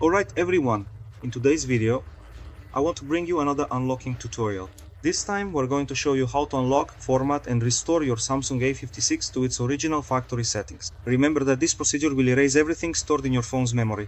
Alright everyone, in today's video, I want to bring you another unlocking tutorial. This time we're going to show you how to unlock, format and restore your Samsung A56 to its original factory settings. Remember that this procedure will erase everything stored in your phone's memory.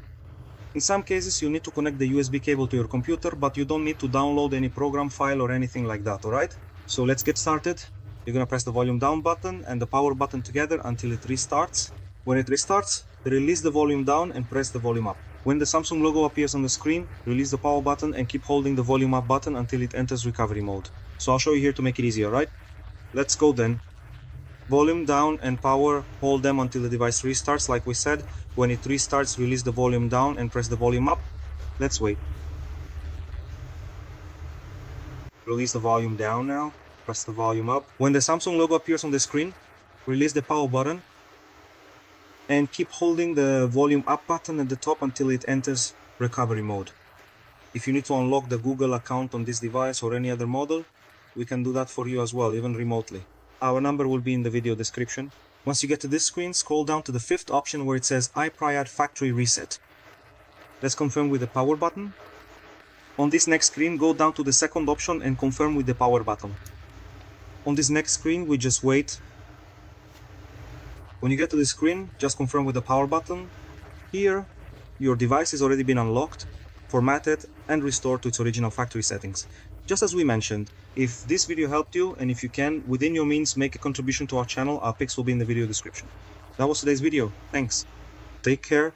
In some cases you need to connect the USB cable to your computer, but you don't need to download any program file or anything like that, alright? So let's get started. You're gonna press the volume down button and the power button together until it restarts. When it restarts, release the volume down and press the volume up. When the Samsung logo appears on the screen, release the power button and keep holding the volume up button until it enters recovery mode. So I'll show you here to make it easier, right? Let's go then. Volume down and power, hold them until the device restarts like we said. When it restarts, release the volume down and press the volume up. Let's wait. Release the volume down now, press the volume up. When the Samsung logo appears on the screen, release the power button and keep holding the volume up button at the top until it enters recovery mode. If you need to unlock the Google account on this device or any other model, we can do that for you as well, even remotely. Our number will be in the video description. Once you get to this screen, scroll down to the fifth option where it says iPrior Factory Reset. Let's confirm with the power button. On this next screen, go down to the second option and confirm with the power button. On this next screen, we just wait. When you get to the screen, just confirm with the power button. Here, your device has already been unlocked, formatted, and restored to its original factory settings. Just as we mentioned, if this video helped you, and if you can, within your means, make a contribution to our channel, our pics will be in the video description. That was today's video. Thanks. Take care.